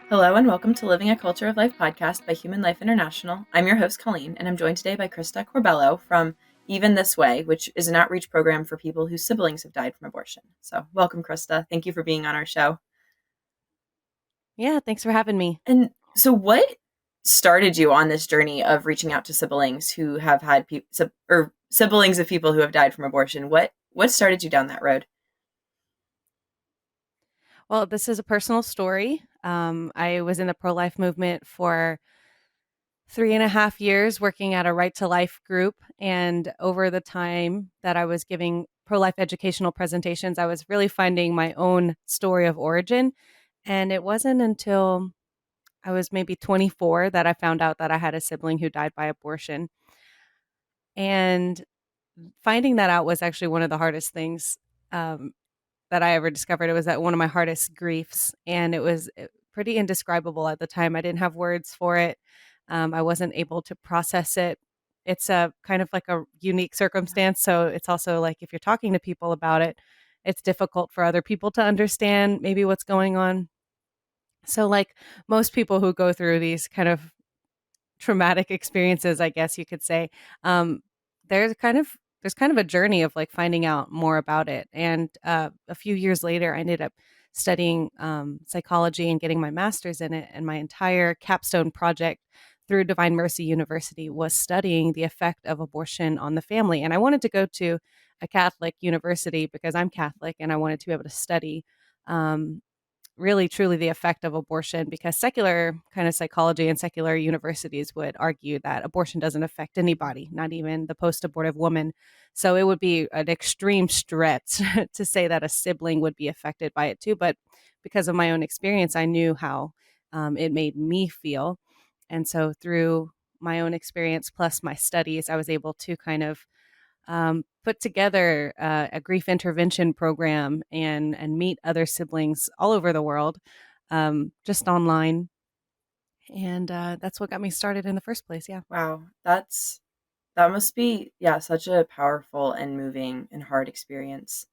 Hello and welcome to Living a Culture of Life podcast by Human Life International. I'm your host, Colleen, and I'm joined today by Krista Corbello from Even This Way, which is an outreach program for people whose siblings have died from abortion. So, welcome, Krista. Thank you for being on our show. Yeah, thanks for having me. And so, what started you on this journey of reaching out to siblings who have had or siblings of people who have died from abortion? What started you down that road? Well, this is a personal story. I was in the pro-life movement for 3.5 years working at a right to life group. And over the time that I was giving pro-life educational presentations, I was really finding my own story of origin. And it wasn't until I was maybe 24 that I found out that I had a sibling who died by abortion. And finding that out was actually one of the hardest things um, that I ever discovered. It was one of my hardest griefs, and it was pretty indescribable at the time. I didn't have words for it. I wasn't able to process it. It's a kind of like a unique circumstance. So it's also like if you're talking to people about it, it's difficult for other people to understand maybe what's going on. So, like most people who go through these kind of traumatic experiences, I guess you could say, um, there's kind of there's kind of a journey of like finding out more about it. And a few years later, I ended up studying psychology and getting my master's in it. And my entire capstone project through Divine Mercy University was studying the effect of abortion on the family. And I wanted to go to a Catholic university because I'm Catholic, and I wanted to be able to study um, really truly the effect of abortion, because secular kind of psychology and secular universities would argue that abortion doesn't affect anybody, not even the post-abortive woman. So it would be an extreme stretch to say that a sibling would be affected by it too. But because of my own experience, I knew how it made me feel. And so through my own experience plus my studies, I was able to kind of put together a grief intervention program and meet other siblings all over the world, just online, and that's what got me started in the first place. Yeah. Wow, that must be, yeah, such a powerful and moving and hard experience.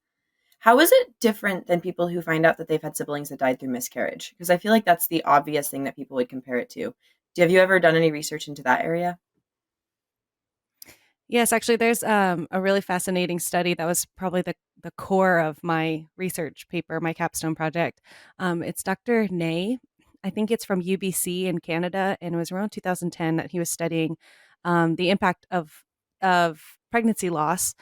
How is it different than people who find out that they've had siblings that died through miscarriage? Because I feel like that's the obvious thing that people would compare it to. Have you ever done any research into that area? Yes, actually, there's a really fascinating study that was probably the core of my research paper, my capstone project. It's Dr. Ney. I think it's from UBC in Canada, and it was around 2010 that he was studying the impact of pregnancy loss,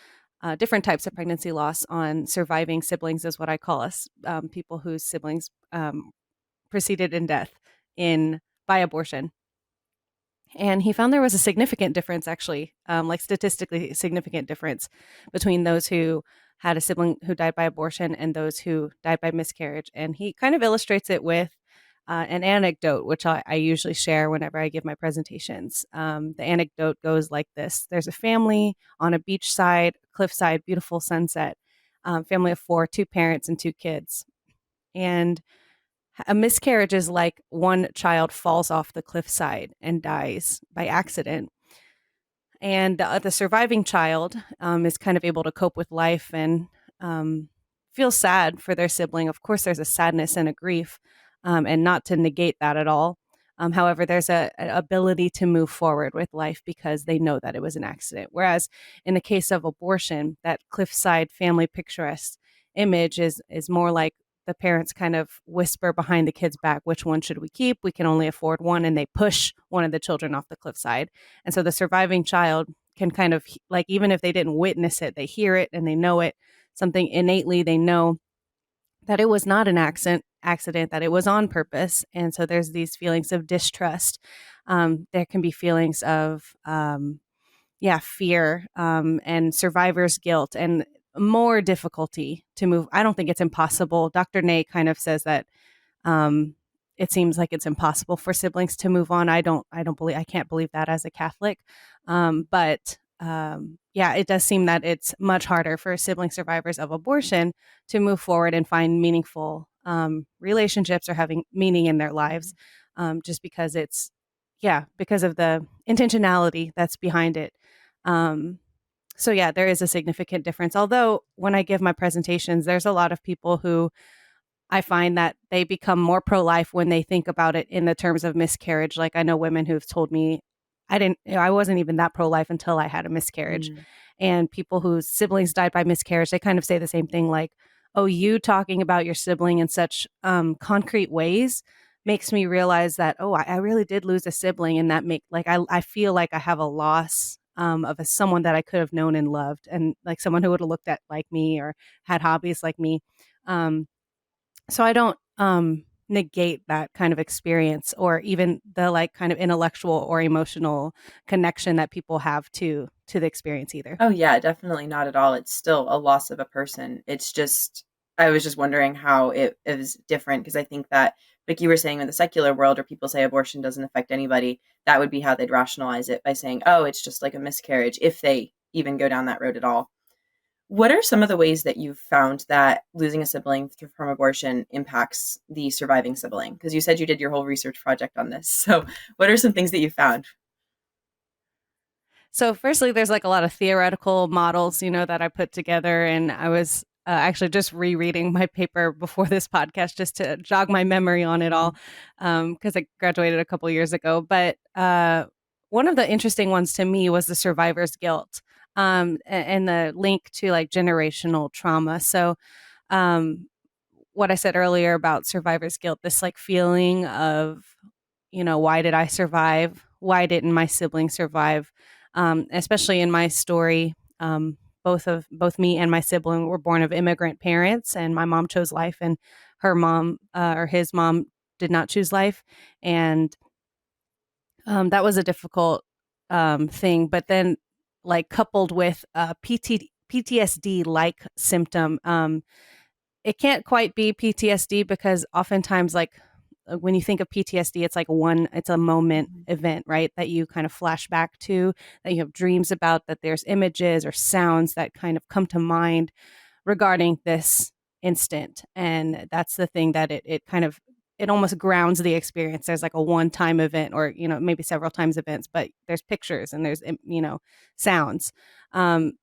different types of pregnancy loss on surviving siblings, is what I call us, people whose siblings preceded in death in by abortion. And he found there was a significant difference, actually, like statistically significant difference between those who had a sibling who died by abortion and those who died by miscarriage. And he kind of illustrates it with an anecdote, which I usually share whenever I give my presentations. The anecdote goes like this: there's a family on a beachside, cliffside, beautiful sunset, family of four, two parents and two kids. And a miscarriage is like one child falls off the cliffside and dies by accident. And the surviving child is kind of able to cope with life and feel sad for their sibling. Of course, there's a sadness and a grief, and not to negate that at all. However, there's an ability to move forward with life because they know that it was an accident. Whereas in the case of abortion, that cliffside family picturesque image is more like the parents kind of whisper behind the kid's back, which one should we keep? We can only afford one. And they push one of the children off the cliffside. And so the surviving child can kind of, like, even if they didn't witness it, they hear it and they know it. Something innately, they know that it was not an accident, that it was on purpose. And so there's these feelings of distrust. There can be feelings of, fear, and survivor's guilt, and more difficulty to move. I don't think it's impossible. Dr. Ney kind of says that um, it seems like it's impossible for siblings to move on. I can't believe that as a Catholic. But yeah, it does seem that it's much harder for sibling survivors of abortion to move forward and find meaningful relationships or having meaning in their lives, just because because of the intentionality that's behind it. Um, so yeah, there is a significant difference. Although when I give my presentations, there's a lot of people who I find that they become more pro life when they think about it in the terms of miscarriage. Like I know women who've told me I wasn't even that pro life until I had a miscarriage. Mm. And people whose siblings died by miscarriage, they kind of say the same thing like, oh, you talking about your sibling in such concrete ways makes me realize that, oh, I really did lose a sibling. And that I feel like I have a loss of someone that I could have known and loved, and like someone who would have looked at like me or had hobbies like me. Um, so I don't negate that kind of experience or even the like kind of intellectual or emotional connection that people have to the experience either. Oh yeah, definitely not at all. It's still a loss of a person. It's just I was just wondering how it was different because I think that like you were saying in the secular world or people say abortion doesn't affect anybody, that would be how they'd rationalize it by saying, "Oh, it's just like a miscarriage," if they even go down that road at all. What are some of the ways that you've found that losing a sibling from abortion impacts the surviving sibling? Because you said you did your whole research project on this. So, what are some things that you found? So, firstly, there's like a lot of theoretical models, that I put together, and I was actually just rereading my paper before this podcast just to jog my memory on it all, Mm. because I graduated a couple years ago. But one of the interesting ones to me was the survivor's guilt, and the link to like generational trauma. So, um, what I said earlier about survivor's guilt, this like feeling of, why did I survive? Why didn't my sibling survive? Especially in my story, both me and my sibling were born of immigrant parents, and my mom chose life, and her mom or his mom did not choose life, and that was a difficult thing. But then, like coupled with PTSD like symptom, it can't quite be PTSD because oftentimes, like when you think of PTSD, it's a moment Mhm. event, right? That you kind of flash back to, that you have dreams about, that there's images or sounds that kind of come to mind regarding this instant. And that's the thing that it kind of, it almost grounds the experience. There's like a one time event or, maybe several times events, but there's pictures and there's, sounds. Um,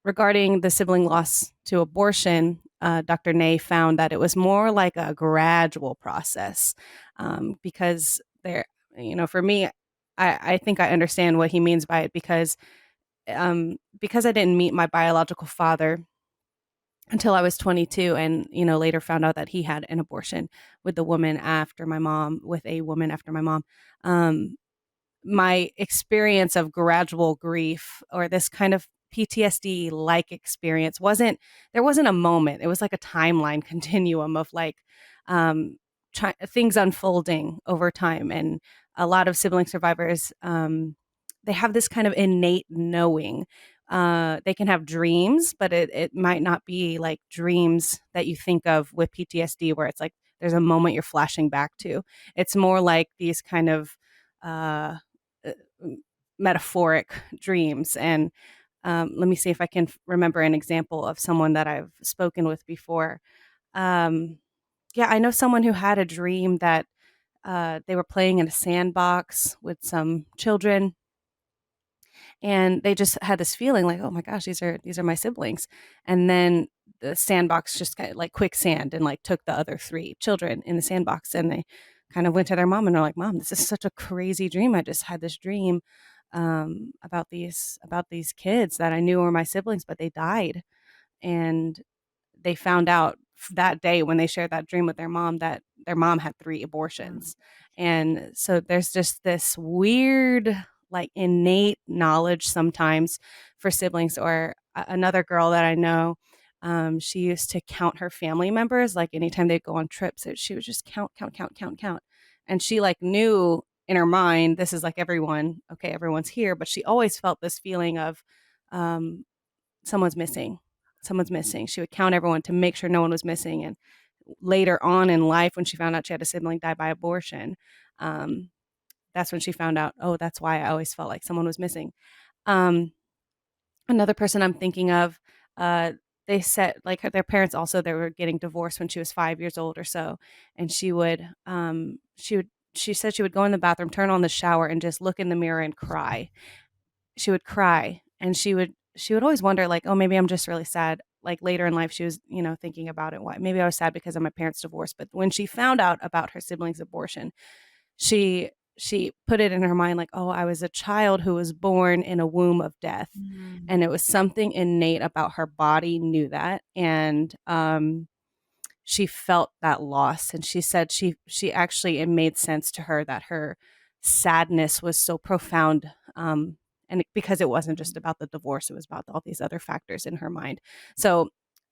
Regarding the sibling loss to abortion, Dr. Ney found that it was more like a gradual process because for me, I think I understand what he means by it because I didn't meet my biological father until I was 22 and, later found out that he had an abortion with a woman after my mom. Um, my experience of gradual grief or this kind of PTSD like experience there wasn't a moment. It was like a timeline continuum of like um, things unfolding over time. And a lot of sibling survivors, they have this kind of innate knowing. They can have dreams, but it might not be like dreams that you think of with PTSD, where it's like there's a moment you're flashing back to. It's more like these kind of uh, uh, metaphoric dreams. And let me see if I can remember an example of someone that I've spoken with before. Um, yeah, I know someone who had a dream that they were playing in a sandbox with some children, and they just had this feeling like, oh my gosh, these are my siblings. And then the sandbox just kind of like quicksand and like took the other three children in the sandbox, and they kind of went to their mom and they're like, mom, this is such a crazy dream. I just had this dream about these kids that I knew were my siblings, but they died. And they found out that day when they shared that dream with their mom that their mom had three Oh. abortions. And so there's just this weird, like innate knowledge sometimes for siblings. Or another girl that I know, she used to count her family members. Like anytime they'd go on trips, she would just count, count, count, count, count. And she like knew in her mind, this is like everyone, okay, everyone's here. But she always felt this feeling of, um, someone's missing. Someone's missing. She would count everyone to make sure no one was missing. And later on in life, when she found out she had a sibling die by abortion, um, that's when she found out, oh, that's why I always felt like someone was missing. Um, Another person I'm thinking of, uh, they said like their parents also, they were getting divorced when she was 5 years old or so, and she said she would go in the bathroom, turn on the shower, and just look in the mirror and cry. She would cry, and she would always wonder like, oh, maybe I'm just really sad. like later in life, she was, thinking about it. Why? Maybe I was sad because of my parents' divorce, but when she found out about her siblings' abortion, she she put it in her mind like, oh, I was a child who was born in a womb of death, Mm. and it was something innate about her body knew that, and she felt that loss, and she said she actually, it made sense to her that her sadness was so profound, because it wasn't just about the divorce, it was about all these other factors in her mind. So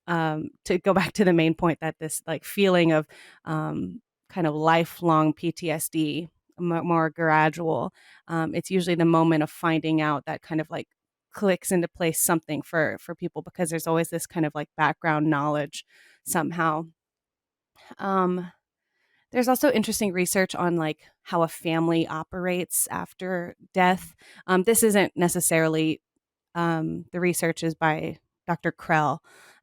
to go back to the main point, that this like feeling of kind of lifelong PTSD, more gradual, it's usually the moment of finding out that kind of like clicks into place something for people, because there's always this kind of like background knowledge somehow. um, there's also interesting research on like how a family operates after death. This isn't necessarily, the research is by Dr. Krell,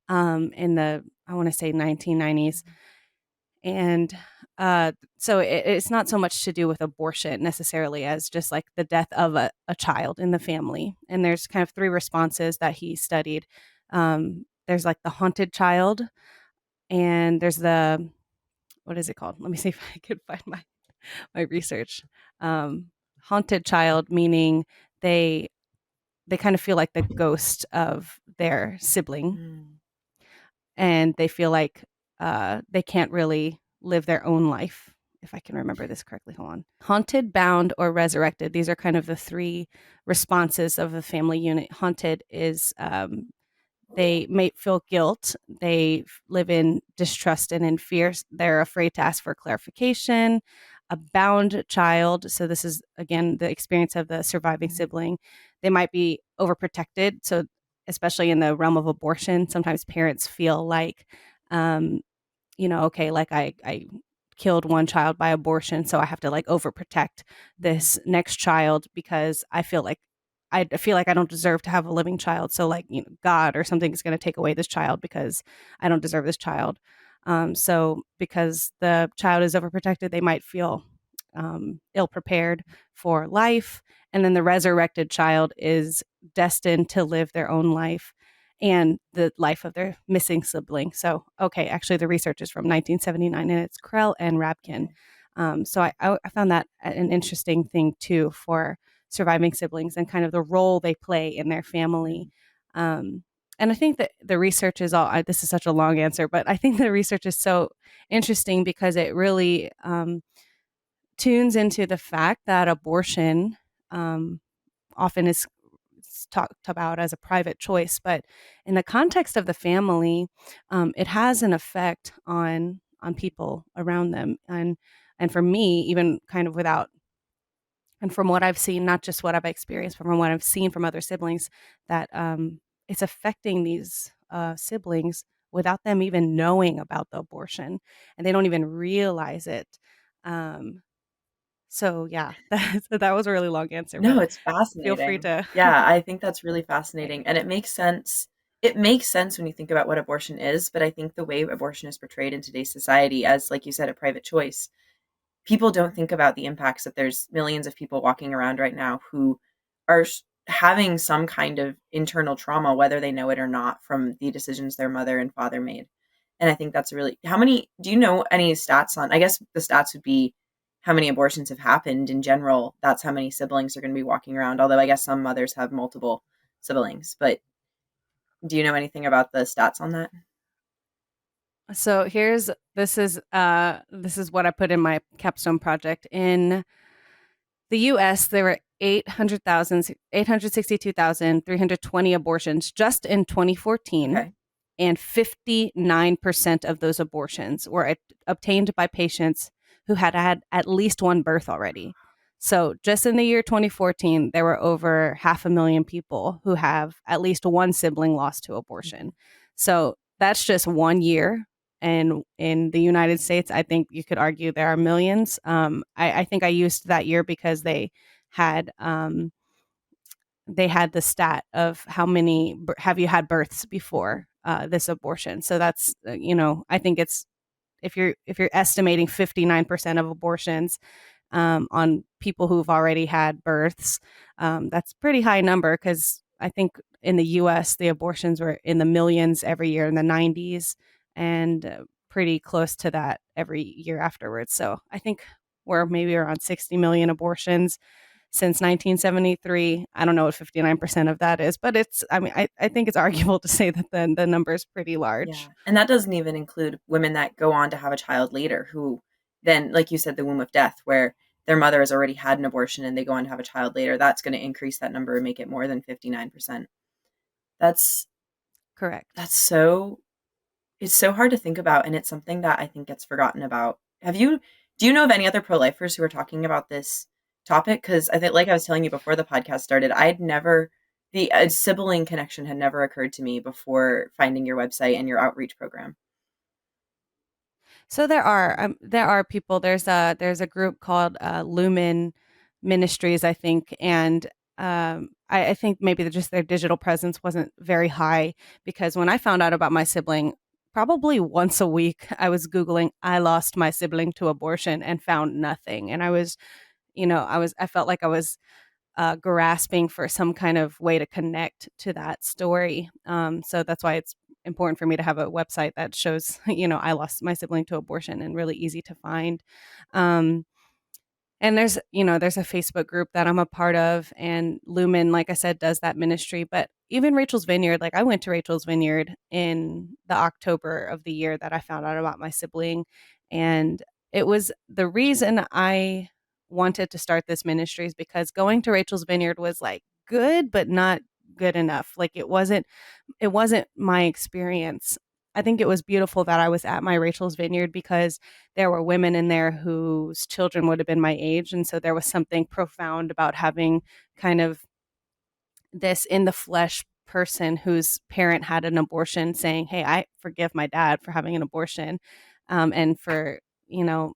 in the, I want to say, 1990s. And so it's not so much to do with abortion necessarily as just like the death of a child in the family. And there's kind of three responses that he studied. There's like the haunted child, and there's the, what is it called? Let me see if I can find my research. Um, Haunted child, meaning they they kind of feel like the ghost of their sibling, Mm. and they feel like they can't really live their own life. If I can remember this correctly, hold on. Haunted, bound, or resurrected. These are kind of the three responses of a family unit. Haunted is, they may feel guilt. They live in distrust and in fear. They're afraid to ask for clarification. A bound child. So, this is again the experience of the surviving Mm. sibling. They might be overprotected. So, especially in the realm of abortion, sometimes parents feel like, um, okay, like I killed one child by abortion, so I have to like overprotect Mm. this next child because I feel like I don't deserve to have a living child. So like, God or something is going to take away this child because I don't deserve this child. So because the child is overprotected, they might feel ill prepared for life. And then the resurrected child is destined to live their own life and the life of their missing sibling. So, okay, actually, the research is from 1979, and it's Krell and Rabkin. Okay. So I found that an interesting thing too for surviving siblings and kind of the role they play in their family. Mm. Um, and I think that the research is this is such a long answer, but I think the research is so interesting because it really tunes into the fact that abortion um, often is talked about as a private choice, but in the context of the family, it has an effect on people around them, and for me, even kind of without, and from what I've seen, not just what I've experienced, but from what I've seen from other siblings, that it's affecting these siblings without them even knowing about the abortion, and they don't even realize it. Um, so yeah, that was a really long answer, No, but it's feel free fascinating. to. Yeah, I think that's really fascinating, Thanks. and it makes sense. It makes sense when you think about what abortion is, but I think the way abortion is portrayed in today's society as, like you said, a private choice, people don't think about the impacts that there's millions of people walking around right now who are having some kind of internal trauma, whether they know it or not, from the decisions their mother and father made. And I think that's really, how many, do you know any stats on, I guess the stats would be how many abortions have happened in general. That's how many siblings are going to be walking around. Although I guess some mothers have multiple siblings, but do you know anything about the stats on that? So this is what I put in my capstone project. In the US, there were 862,320 abortions just in 2014, Okay. and 59% of those abortions were obtained by patients who had had at least one birth already. So, just in the year 2014, there were over 500,000 people who have at least one sibling lost to abortion. So, that's just 1 year. And in the United States, I think you could argue there are millions. I think I used that year because had they had the stat of how many have you had births before this abortion. So that's I think it's, if you're estimating 59% of abortions on people who've already had births, that's pretty high number because I think in the US, the abortions were in the millions every year in the 90s, and pretty close to that every year afterwards. So I think we're maybe around 60 million abortions since 1973. I don't know what 59% of that is, but I mean, I think it's arguable to say that the number is pretty Yeah. large. And that doesn't even include women that go on to have a child later who then, like you said, the womb of death, where their mother has already had an abortion and they go on to have a child later. That's going to increase that number and make it more than 59%. That's Correct. that's so it's so hard to think about, and it's something that I think gets forgotten about. Do you know of any other pro-lifers who are talking about this topic? Because I think, like I was telling you before the podcast started, I'd never the sibling connection had never occurred to me before finding your website and your outreach program. So there are people. There's a group called Lumen Ministries, I think, and I think maybe just their digital presence wasn't very high, because when I found out about my sibling, probably once a week, I was Googling, I lost my sibling to abortion, and found nothing. And I felt like I was grasping for some kind of way to connect to that story. So that's why it's important for me to have a website that shows, I lost my sibling to abortion, and really easy to find. Um, and there's a Facebook group that I'm a part of, and Lumen, like I said, does that ministry. But even Rachel's Vineyard, like I went to Rachel's Vineyard in the October of the year that I found out about my sibling. And it was the reason I wanted to start this ministry is because going to Rachel's Vineyard was like good, but not good enough. Like it wasn't my experience. I think it was beautiful that I was at my Rachel's Vineyard, because there were women in there whose children would have been my age. And so there was something profound about having kind of this in the flesh person whose parent had an abortion saying, hey, I forgive my dad for having an abortion, and for, you know,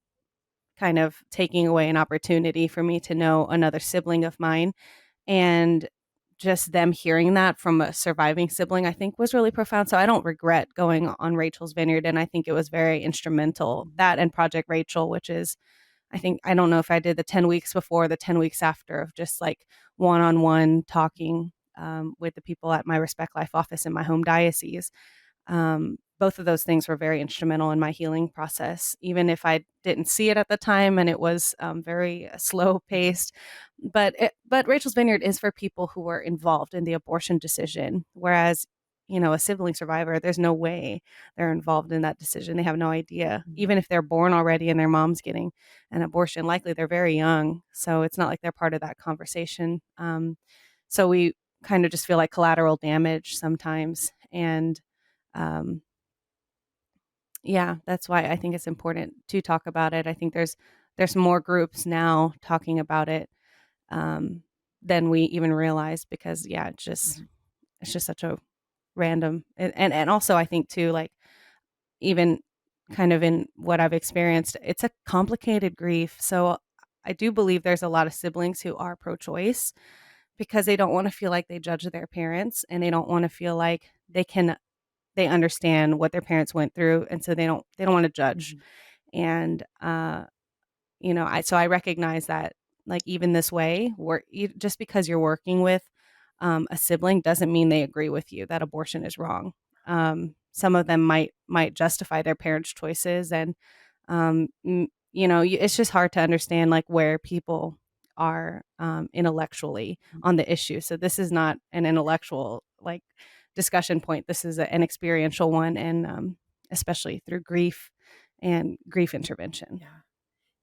kind of taking away an opportunity for me to know another sibling of mine. And just them hearing that from a surviving sibling, I think was really profound. So I don't regret going on Rachel's Vineyard. And I think it was very instrumental, that and Project Rachel, which is, I think, I don't know if I did the 10 weeks before, the 10 weeks after, of just like one on one talking with the people at my Respect Life office in my home diocese. Both of those things were very instrumental in my healing process, even if I didn't see it at the time, and it was very slow Mhm. paced. But Rachel's Vineyard is for people who were involved in the abortion decision, whereas a sibling survivor, there's no way they're involved in that decision. They have no idea, Mhm. even if they're born already and their mom's getting an abortion. Likely they're very young, so it's not like they're part of that conversation. So we kind of just feel like collateral damage sometimes, and um, yeah, that's why I think it's important to talk about it. I think there's more groups now talking about it um, than we even realize, because yeah, Mhm. it's just such a random, and also I think too, like, even kind of in what I've experienced, it's a complicated grief. So I do believe there's a lot of siblings who are pro-choice because they don't want to feel like they judge their parents, and they don't want to feel like they understand what their parents went through, and so they don't want to judge. Mhm. And I recognize that, like, even this way, just because you're working with a sibling doesn't mean they agree with you that abortion is wrong. Some of them might justify their parents' choices, and it's just hard to understand, like, where people are intellectually on the issue. So this is not an intellectual, like, discussion point. This is an experiential one, and especially through grief and grief intervention. Yeah.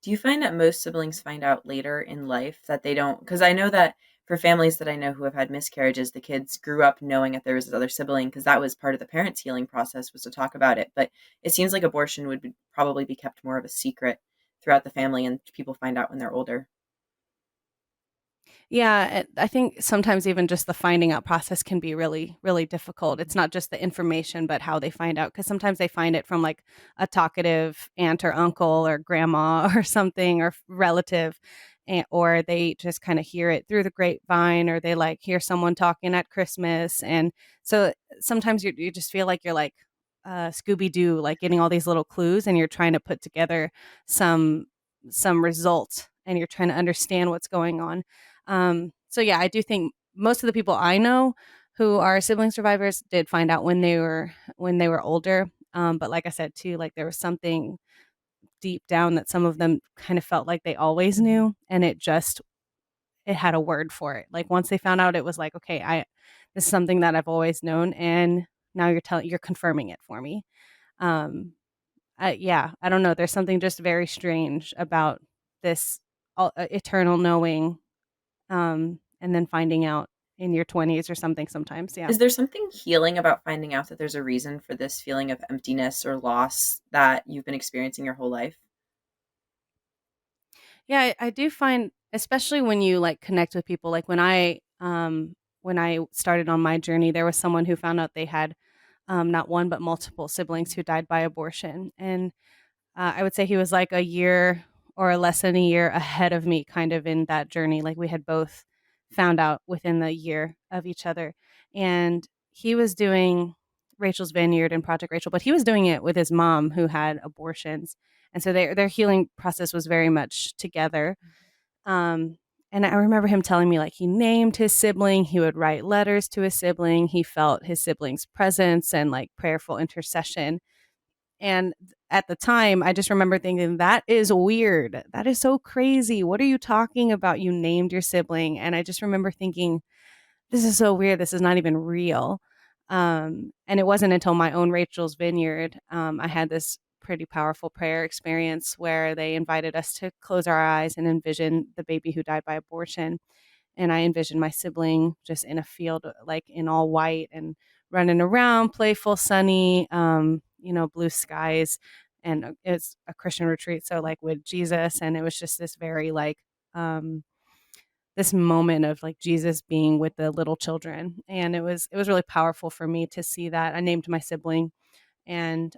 Do you find that most siblings find out later in life that they don't? Because I know that for families that I know who have had miscarriages, the kids grew up knowing that there was this other sibling because that was part of the parents' healing process, was to talk about it. But it seems like abortion would probably be kept more of a secret throughout the family, and people find out when they're older. Yeah, I think sometimes even just the finding out process can be really, really difficult. It's not just the information, but how they find out. Because sometimes they find it from, like, a talkative aunt or uncle or grandma or something, or relative, or they just kind of hear it through the grapevine, or they, like, hear someone talking at Christmas. And so sometimes you just feel like you're like Scooby Doo, like getting all these little clues, and you're trying to put together some some results, and you're trying to understand what's going on. So yeah, I do think most of the people I know who are sibling survivors did find out when they were older. But like I said too, like there was something deep down that some of them kind of felt like they always Mhm. knew, and it had a word for it. Like once they found out, it was like, okay, I this is something that I've always known, and now you're confirming it for me. Um, yeah, I don't know. There's something just very strange about this eternal knowing, and then finding out in your 20s or something sometimes. Yeah. Is there something healing about finding out that there's a reason for this feeling of emptiness or loss that you've been experiencing your whole life? Yeah, I do find, especially when you like connect with people, like when I started on my journey, there was someone who found out they had not one but multiple siblings who died by abortion, and I would say he was like a year or less than a year ahead of me, kind of in that journey. Like we had both found out within the year of each other, and he was doing Rachel's Vineyard and Project Rachel, but he was doing it with his mom who had abortions, and so their healing process was very much together. Um, and I remember him telling me like he named his sibling, he would write letters to his sibling, he felt his sibling's presence and like prayerful intercession. And at the time, I just remember thinking, that is weird. That is so crazy. What are you talking about? You named your sibling. And I just remember thinking, this is so weird. This is not even real. And it wasn't until my own Rachel's Vineyard, I had this pretty powerful prayer experience where they invited us to close our eyes and envision the baby who died by abortion. And I envisioned my sibling just in a field, like in all white and running around, playful, sunny, blue skies. And it's a Christian retreat, so like with Jesus, and it was just this very like um, this moment of like Jesus being with the little children, and it was really powerful for me to see that. I named my sibling, and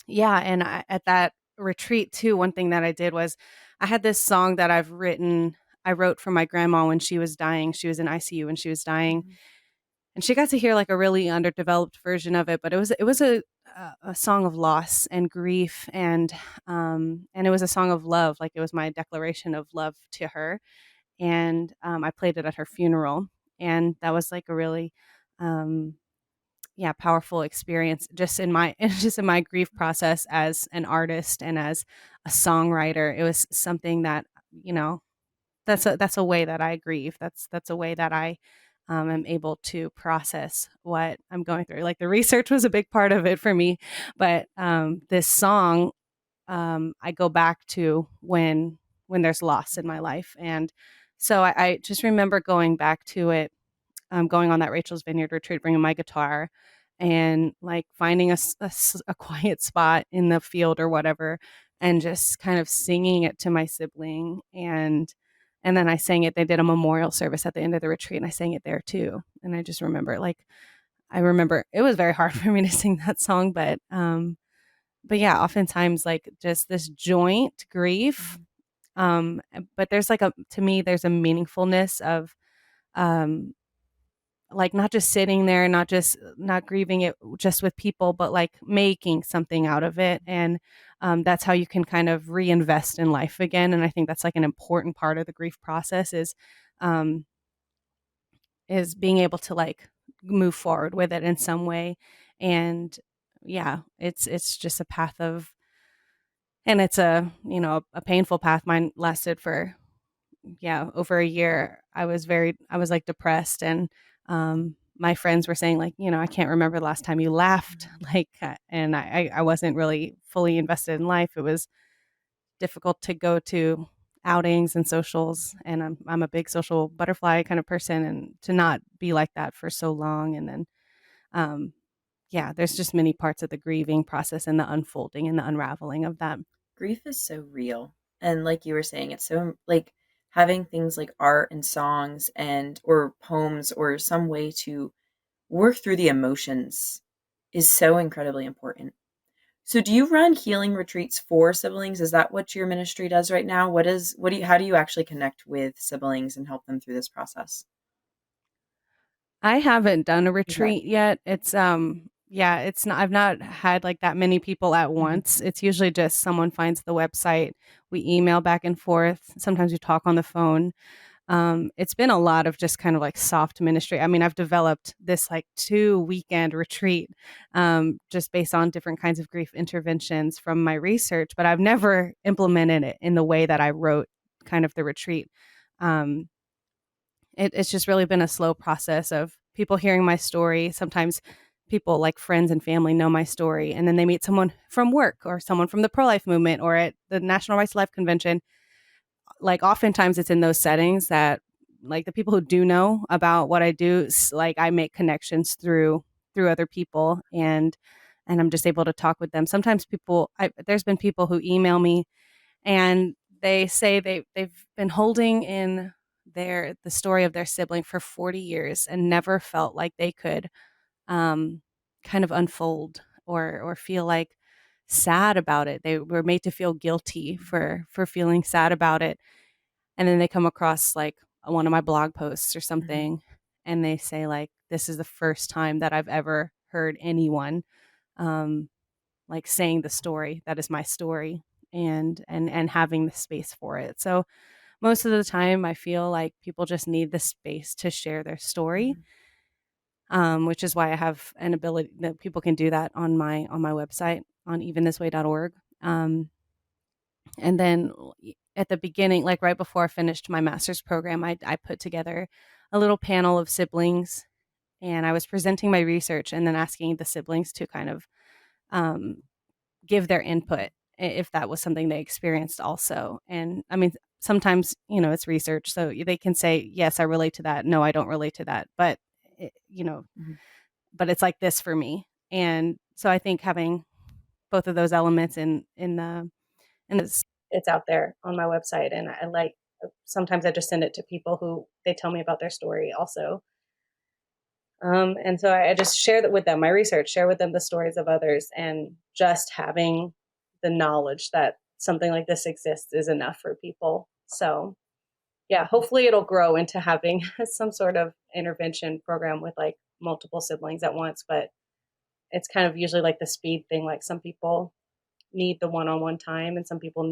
yeah, and at that retreat too, one thing that I did was I had this song that I wrote for my grandma when she was dying. She was in ICU when she was dying, Mhm. and she got to hear like a really underdeveloped version of it. But it was a song of loss and grief, and it was a song of love. Like it was my declaration of love to her, and I played it at her funeral, and that was like a really um, yeah, powerful experience just in my just in my grief process as an artist and as a songwriter. It was something that, you know, that's a way that I grieve. That's a way that I am able to process what I'm going through. Like the research was a big part of it for me, but this song, I go back to when there's loss in my life, and so I just remember going back to it, going on that Rachel's Vineyard retreat, bringing my guitar and like finding a quiet spot in the field or whatever, and just kind of singing it to my sibling. And then I sang it. They did a memorial service at the end of the retreat, and I sang it there too. And I just remember, like, I remember it was very hard for me to sing that song, but yeah, oftentimes like just this joint grief. Mhm. But there's like to me, there's a meaningfulness of um like not just sitting there, not grieving it just with people, but like making something out of it. And that's how you can kind of reinvest in life again. And I think that's like an important part of the grief process um, is being able to like move forward with it in some way. And yeah, it's just a path of, and it's a painful path. Mine lasted for, yeah, over a year. I was like depressed, and my friends were saying like, I can't remember the last time you laughed, Mhm. like, and I wasn't really fully invested in life. It was difficult to go to outings and socials, and I'm a big social butterfly kind of person, and to not be like that for so long. And then um yeah, there's just many parts of the grieving process and the unfolding and the unraveling of that. Grief is so real. And like you were saying, it's so like having things like art and songs and or poems or some way to work through the emotions is so incredibly important. So do you run healing retreats for siblings? Is that what your ministry does right now? What do you how do you actually connect with siblings and help them through this process? I haven't done a Okay. retreat yet. It's yeah, it's not I've not had like that many people at Mhm. once. It's usually just someone finds the website, we email back and forth, sometimes we talk on the phone. It's been a lot of just kind of like soft ministry. I mean, I've developed this like 2 weekend retreat just based on different kinds of grief interventions from my research, but I've never implemented it in the way that I wrote kind of the retreat. Um, it's just really been a slow process of people hearing my story. Sometimes people like friends and family know my story, and then they meet someone from work or someone from the pro life movement or at the National Rights to Life Convention. Like oftentimes it's in those settings that like the people who do know about what I do, like I make connections through other people, and I'm just able to talk with them. Sometimes there's been people who email me and they say they've been holding in the story of their sibling for 40 years and never felt like they could um, kind of unfold or feel like sad about it. They were made to feel guilty for feeling sad about it, and then they come across like one of my blog posts or Mhm. something, and they say like, this is the first time that I've ever heard anyone um, like saying the story that is my story, and having the space for it. So most of the time I feel like people just need the space to share their story, Mhm. which is why I have an ability that people can do that on my website on eventhisway.org. And then at the beginning, like right before I finished my master's program, I put together a little panel of siblings, and I was presenting my research and then asking the siblings to kind of um, give their input if that was something they experienced also. And I mean, sometimes, it's research. So they can say, yes, I relate to that. No, I don't relate to that. But, it, you know, Mhm. but it's like this for me. And so I think having both of those elements in this, it's out there on my website. And I like, sometimes I just send it to people who they tell me about their story also. And so I just share that with them, my research, share with them the stories of others, and just having the knowledge that something like this exists is enough for people. So yeah, hopefully it'll grow into having some sort of intervention program with like multiple siblings at once. But it's kind of usually like the speed thing. Like some people need the one-on-one time, and some people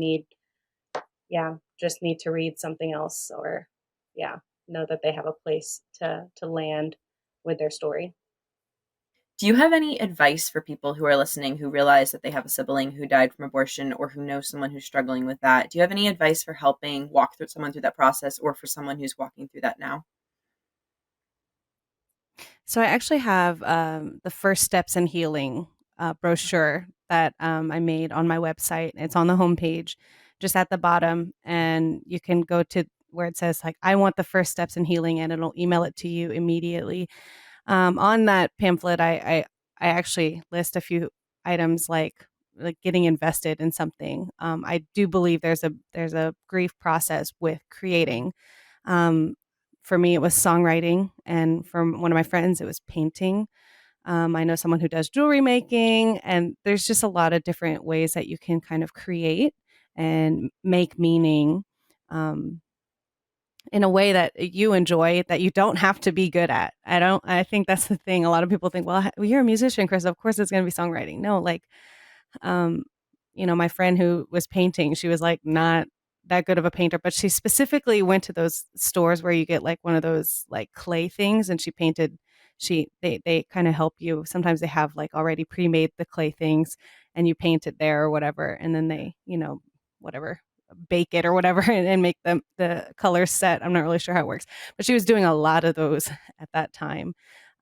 just need to read something else, or yeah, know that they have a place to land with their story. Do you have any advice for people who are listening who realize that they have a sibling who died from abortion or who know someone who's struggling with that? Do you have any advice for helping walk through someone through that process or for someone who's walking through that now? So I actually have the First Steps in Healing brochure that I made on my website. It's on the homepage, just at the bottom, and you can go to where it says like, "I want the first steps in healing," and it'll email it to you immediately. On that pamphlet, I actually list a few items like getting invested in something. I do believe there's a grief process with creating. Um, for me, it was songwriting, and for one of my friends, it was painting. I know someone who does jewelry making, and there's just a lot of different ways that you can kind of create and make meaning um, in a way that you enjoy, that you don't have to be good at. I think that's the thing. A lot of people think, well, you're a musician, Chris. Of course it's going to be songwriting. No, like um, my friend who was painting, she was like not that good of a painter, but she specifically went to those stores where you get like one of those like clay things, and she painted. They kind of help you. Sometimes they have like already pre-made the clay things, and you paint it there or whatever, and then they, whatever, bake it or whatever, and make the colors set. I'm not really sure how it works, but she was doing a lot of those at that time.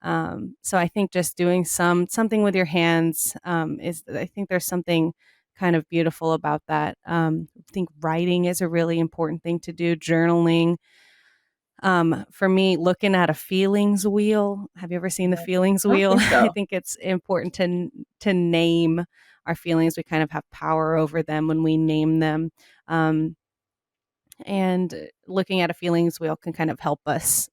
So I think just doing something with your hands is, I think there's something kind of beautiful about that. I think writing is a really important thing to do, journaling. For me, looking at a feelings wheel. Have you ever seen the Yeah. feelings I don't wheel? think I so. think it's important to name our feelings. We kind of have power over them when we name them. Um, and looking at a feelings wheel can kind of help us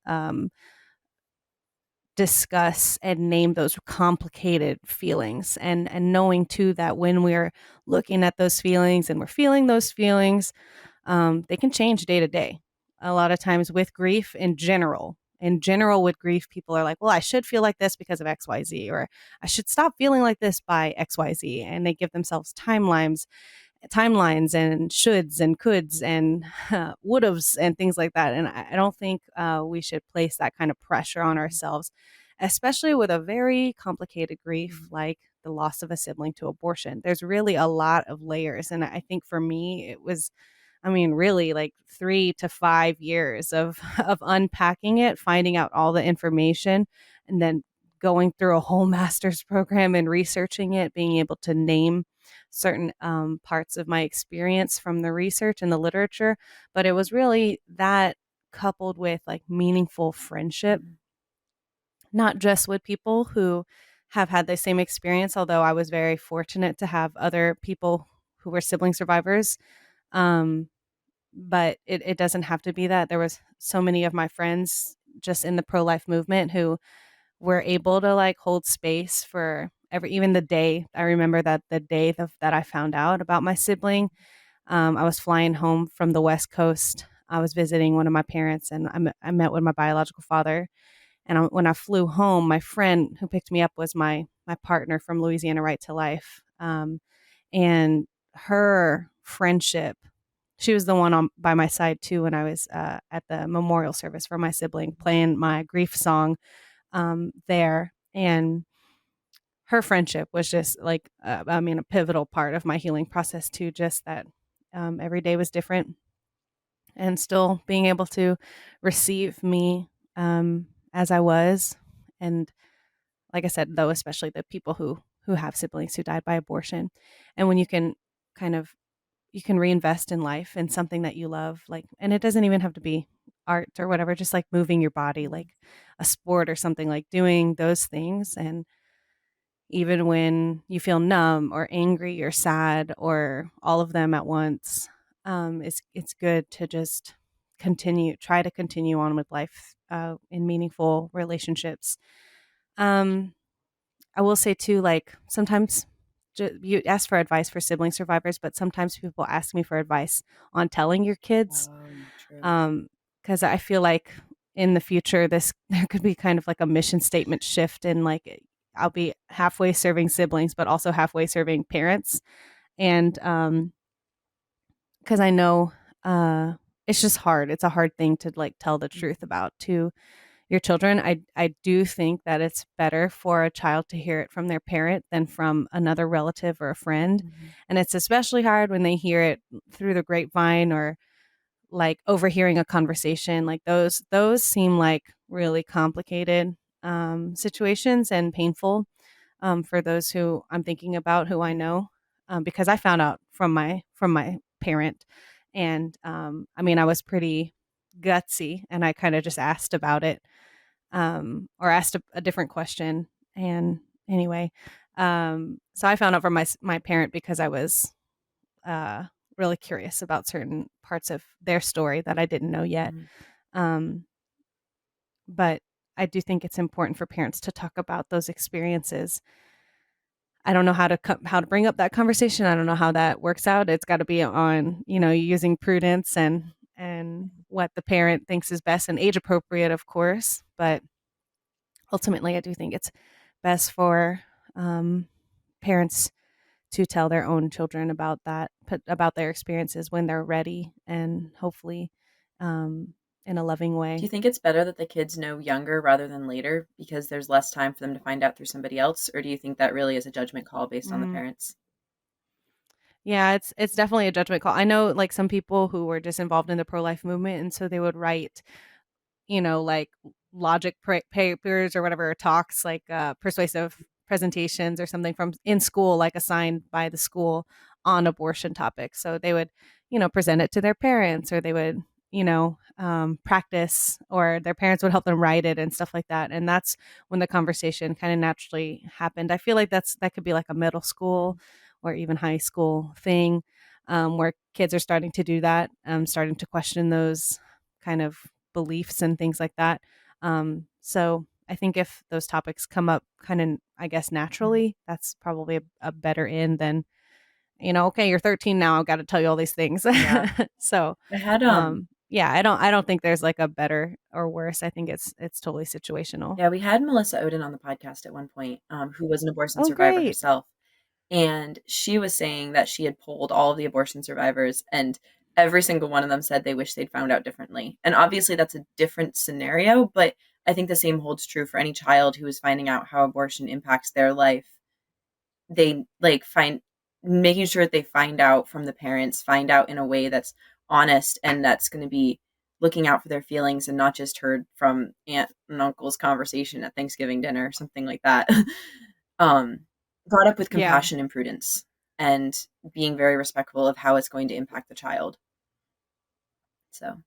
discuss and name those complicated feelings, and knowing too that when we're looking at those feelings and we're feeling those feelings, they can change day to day. A lot of times with grief in general with grief, people are like, well, I should feel like this because of XYZ, or I should stop feeling like this by XYZ, and they give themselves timelines timelines and shoulds and coulds and would'ves and things like that. And I don't think we should place that kind of pressure on Mhm. ourselves, especially with a very complicated grief Mhm. like the loss of a sibling to abortion. There's really a lot of layers. And I think for me, it was, I mean, really like 3 to 5 years of of unpacking it, finding out all the information, and then going through a whole master's program and researching it, being able to name certain parts of my experience from the research and the literature. But it was really that coupled with like meaningful friendship, Mhm. not just with people who have had the same experience, although I was very fortunate to have other people who were sibling survivors. Um, but it doesn't have to be that. There was so many of my friends just in the pro-life movement who were able to like hold space for every, even the day. I remember that the day that I found out about my sibling, I was flying home from the West Coast. I was visiting one of my parents, and I met with my biological father. And when I flew home, my friend who picked me up was my partner from Louisiana Right to Life, and her friendship, she was the one on by my side too when I was at the memorial service for my sibling, playing my grief song there. And her friendship was just like, I mean, a pivotal part of my healing process too. Just that every day was different, and still being able to receive me as I was. And like I said, though, especially the people who have siblings who died by abortion, and when you can kind of, you can reinvest in life in something that you love, like, and it doesn't even have to be art or whatever, just like moving your body, Mhm. like a sport or something, like doing those things. And even when you feel numb or angry or sad or all of them at once, it's good to just try to continue on with life in meaningful relationships. Um, I will say too, like sometimes you ask for advice for sibling survivors, but sometimes people ask me for advice on telling your kids, Oh, true. um, because I feel like in the future this there could be kind of like a mission statement shift in like I'll be halfway serving siblings, but also halfway serving parents, and because I know it's just hard. It's a hard thing to like tell the truth Mhm. about to your children. I do think that it's better for a child to hear it from their parent than from another relative or a friend. Mhm. And it's especially hard when they hear it through the grapevine or like overhearing a conversation. Like those seem like really complicated situations and painful for those who I'm thinking about, who I Mhm. know, because I found out from my parent. And I mean, I was pretty gutsy, and I kind of just asked about it, or asked a different question. And anyway, so I found out from my parent because I was uh, really curious about certain parts of their story that I didn't know yet. Mhm. Um, but I do think it's important for parents to talk about those experiences. I don't know how to bring up that conversation. I don't know how that works out. It's got to be on, using prudence and what the parent thinks is best and age appropriate, of course. But ultimately, I do think it's best for um, parents to tell their own children about about their experiences when they're ready, and hopefully um, in a loving Do way. you think it's better that the kids know younger rather than later because there's less time for them to find out through somebody else, or do you think that really is a judgment call based on the Mm. parents? Yeah, it's definitely a judgment call. I know like some people who were just involved in the pro life movement, and so they would write, like logic papers or whatever, talks, like persuasive presentations or something from in school, like assigned by the school on abortion topics. So they would, present it to their parents, or they would, practice, or their parents would help them write it and stuff like that. And that's when the conversation kind of naturally happened. I feel like that could be like a middle school Mhm. or even high school thing, where kids are starting to do that, starting to question those kind of beliefs and things like that. So I think if those topics come up kind of, I guess, Mhm. naturally, that's probably a better in than, okay, you're 13 now, I've got to tell you all these things. Yeah. So, I had, yeah, I don't think there's like a better or worse. I think it's totally situational. yeah, we had Melissa Ohden on the podcast at one point, who was an abortion Oh, survivor great. herself. And she was saying that she had polled all of the abortion survivors, and every single one of them said they wish they'd found out differently. And obviously, that's a different scenario, but I think the same holds true for any child who is finding out how abortion impacts their life. They like find making sure that they find out from the parents, find out in a way that's honest and that's going to be looking out for their feelings and not just heard from aunt and uncle's conversation at Thanksgiving dinner or something like that. um, Brought up with Yeah. compassion and prudence and being very respectful of how it's going to impact the child. So,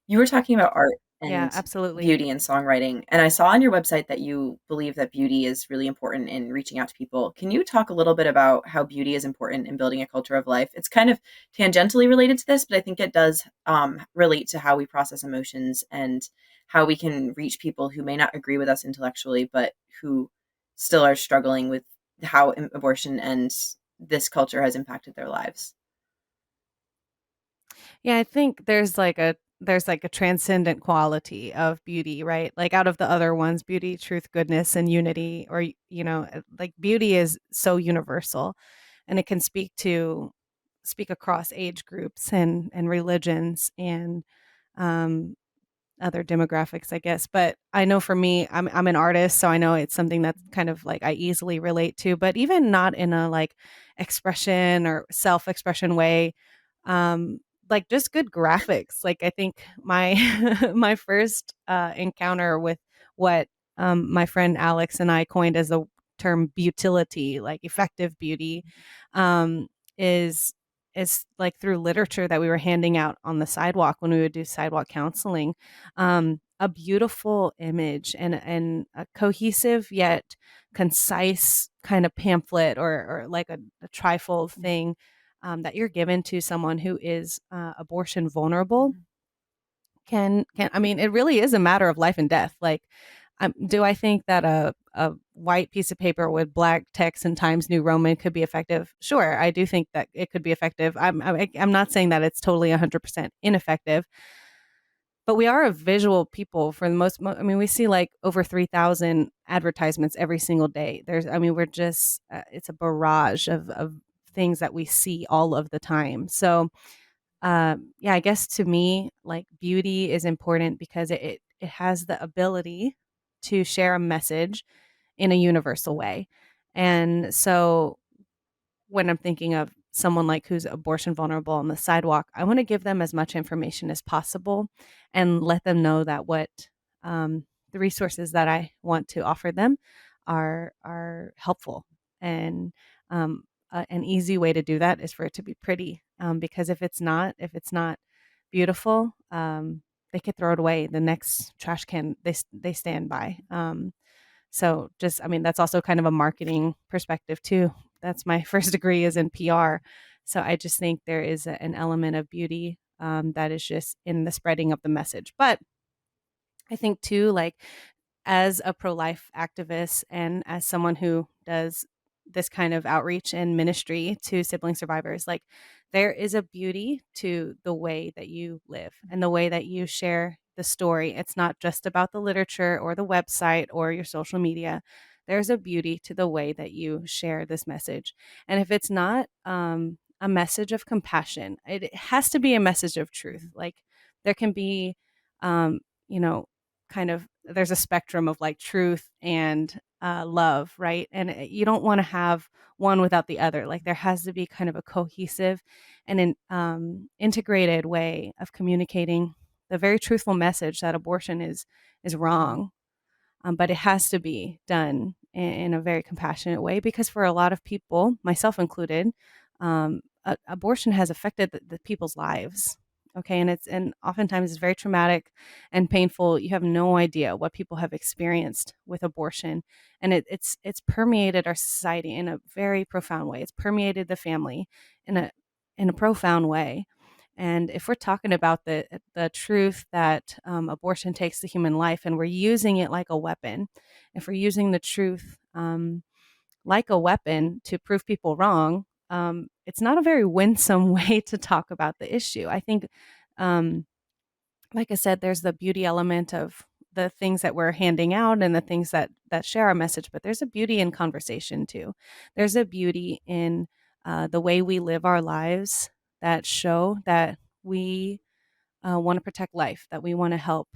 you were talking about art Yeah, and absolutely. beauty and songwriting, and I saw on your website that you believe that beauty is really important in reaching out to people. Can you talk a little bit about how beauty is important in building a culture of life? It's kind of tangentially related to this, but I think it does relate to how we process emotions and how we can reach people who may not agree with us intellectually, but who still are struggling with how abortion and this culture has impacted their lives. Yeah, I think there's like a transcendent quality of beauty, right? Like out of the other ones, beauty, truth, goodness, and unity, or like beauty is so universal, and it can speak across age groups and religions and um other demographics, I guess. But I know for me, I'm an artist, so I know it's something that's kind of like I easily relate to, but even not in a like expression or self-expression way. Um, like just good graphics. Like I think my my first encounter with what my friend Alex and I coined as the term beautility, like effective beauty, um, is like through literature that we were handing out on the sidewalk when we would do sidewalk counseling. A beautiful image and a cohesive yet concise kind of pamphlet or like a trifold thing that you're given to someone who is abortion vulnerable Mhm. can I mean it really is a matter of life and death. Like, do I think that a white piece of paper with black text and Times New Roman could be effective? Sure, I do think that it could be effective. I'm not saying that it's totally 100% ineffective, but we are a visual people for the I mean, we see like over 3,000 advertisements every single day. I mean, we're just it's a barrage of things that we see all of the time. So yeah, I guess to me, like beauty is important because it has the ability to share a message in a universal way. And so when I'm thinking of someone like who's abortion vulnerable on the sidewalk, I want to give them as much information as possible and let them know that what the resources that I want to offer them are helpful. And an easy way to do that is for it to be pretty. Because if it's not beautiful, they could throw it away. The next trash can they stand by. So just, I mean, that's also kind of a marketing perspective too. That's my first degree is in PR. So I just think there is an element of beauty that is just in the spreading of the message. But I think too, like as a pro life activist and as someone who does this kind of outreach and ministry to sibling survivors, like there is a beauty to the way that you live and the way that you share the story. It's not just about the literature or the website or your social media. There's a beauty to the way that you share this message. And if it's not a message of compassion, it has to be a message of truth. Like there can be, um, you know, kind of there's a spectrum of like truth and love, right? And you don't want to have one without the other. Like there has to be kind of a cohesive and an integrated way of communicating the very truthful message that abortion is Mhm. wrong, but it has to be done in a very compassionate way because for a lot of people, myself included, abortion has affected the people's lives. Okay, and oftentimes it's very traumatic and painful. You have no idea what people have experienced with abortion, and it's permeated our society in a very profound way. It's permeated the family in a profound way. And if we're talking about the truth that abortion takes the human life, and we're using it like a weapon, if we're using the truth like a weapon to prove people wrong, it's not a very winsome way to talk about the issue. I think, um, like I said, there's the beauty element of the things that we're handing out and the things that share our message, but there's a beauty in conversation too. There's a beauty in the way we live our lives that show that we want to protect life, that we want to help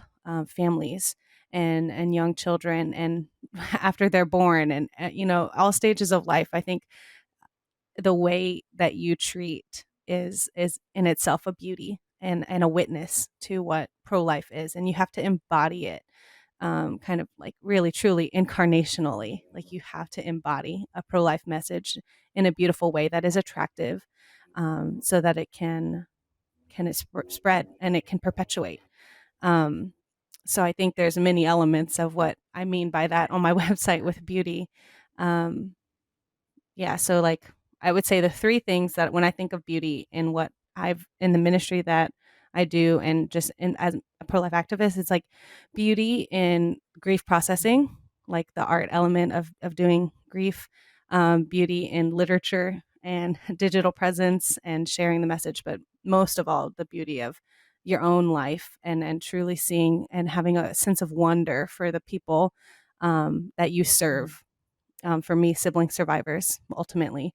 families and young children, and after they're born, and all stages of life. I think the way that you treat is in itself a beauty and a witness to what pro life is, and you have to embody it, kind of like really truly incarnationally. Like you have to embody a pro life message in a beautiful way that is attractive, so that it can spread and it can perpetuate. Um, so I think there's many elements of what I mean by that on my website with beauty. Um, yeah, so like I would say the three things that when I think of beauty in what I've in the ministry that I do and just in as a pro life activist, it's like beauty in grief processing, like the art element of doing grief, beauty in literature and digital presence and sharing the message, but most of all, the beauty of your own life and truly seeing and having a sense of wonder for the people that you serve. For me, sibling survivors ultimately.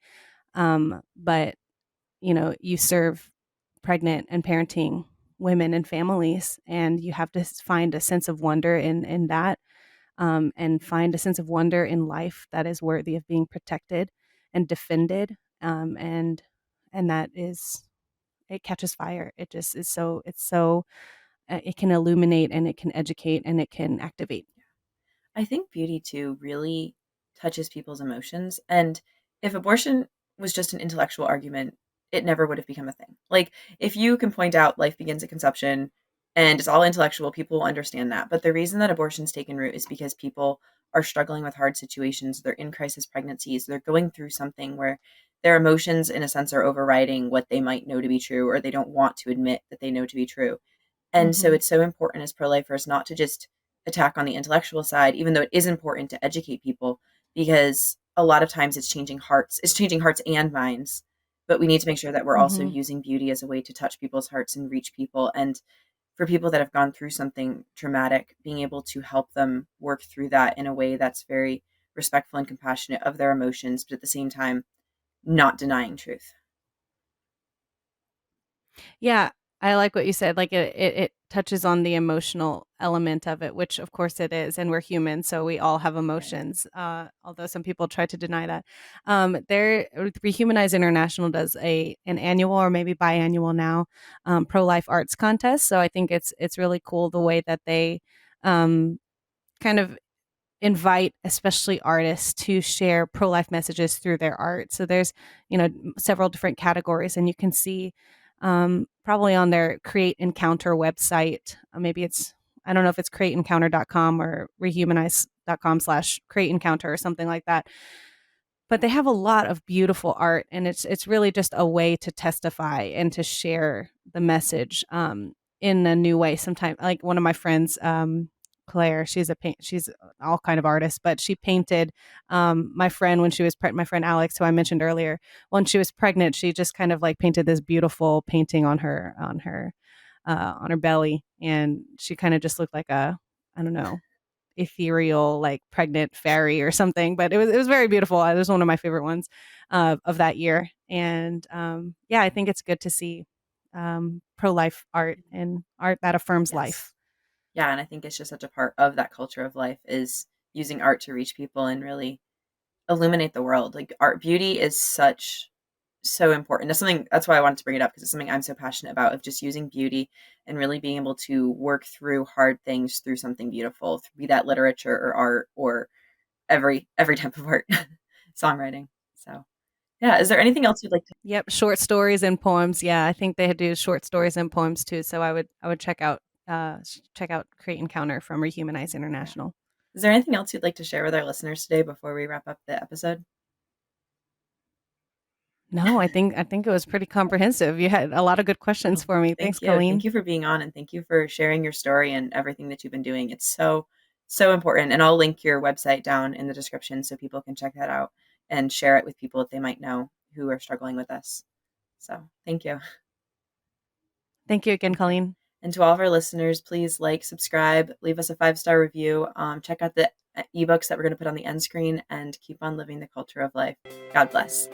But you serve pregnant and parenting women and families, and you have to find a sense of wonder in that, and find a sense of wonder in life that is worthy of being protected and defended, and that is it catches fire. It just is so it's so it can illuminate and it can educate and it can activate. I think beauty too really touches people's emotions. And if abortion was just an intellectual argument, it never would have become a thing. Like, if you can point out life begins at conception and it's all intellectual, people will understand that. But the reason that abortion's taken root is because people are struggling with hard situations. They're in crisis pregnancies. They're going through something where their emotions, in a sense, are overriding what they might know to be true, or they don't want to admit that they know to be true. And so Mm-hmm. it's so important as pro-lifers not to just attack on the intellectual side, even though it is important to educate people, because a lot of times it's changing hearts and minds. But we need to make sure that we're also Mm-hmm. using beauty as a way to touch people's hearts and reach people. And for people that have gone through something traumatic, being able to help them work through that in a way that's very respectful and compassionate of their emotions, but at the same time, not denying truth. Yeah, I like what you said. Like it touches on the emotional element of it, which of course it is, and we're human, so we all have Right. emotions. Although some people try to deny that. There, Rehumanize International does an annual or maybe biannual now pro life arts contest. So I think it's really cool the way that they um, kind of invite especially artists to share pro-life messages through their art. So there's several different categories, and you can see probably on their Create Encounter website. Maybe it's I don't know if it's createencounter.com or rehumanize.com/create encounter or something like that, but they have a lot of beautiful art, and it's really just a way to testify and to share the message in a new way. Sometimes, like one of my friends, Claire, she's all kind of artist, but she painted my friend when she was pregnant. My friend Alex, who I mentioned earlier, when she was pregnant, she just kind of like painted this beautiful painting on her belly, and she kind of just looked like a I don't know ethereal like pregnant fairy or something, but it was very beautiful. It was one of my favorite ones of that year. And yeah, I think it's good to see pro-life art and art that affirms life. Yes. Yeah, and I think it's just such a part of that culture of life is using art to reach people and really illuminate the world. Like, art beauty is so important. That's why I wanted to bring it up, because it's something I'm so passionate about, of just using beauty and really being able to work through hard things through something beautiful, be that literature or art or every type of art, songwriting. So, yeah, is there anything else you'd like to Yep, short stories and poems. Yeah, I think they do short stories and poems too. So I would check out Create Encounter from Rehumanize Yeah. International. Is there anything else you'd like to share with our listeners today before we wrap up the episode? No, I think it was pretty comprehensive. You had a lot of good questions Oh, for me. Thanks, thank you. Thank Colleen. you for being on, and thank you for sharing your story and everything that you've been doing. It's so important. And I'll link your website down in the description so people can check that out and share it with people that they might know who are struggling with this. So, thank you. Thank you again, Thank you. Colleen. And to all of our listeners, please like, subscribe, leave us a 5-star review, check out the ebooks that we're going to put on the end screen, and keep on living the culture of life. God bless.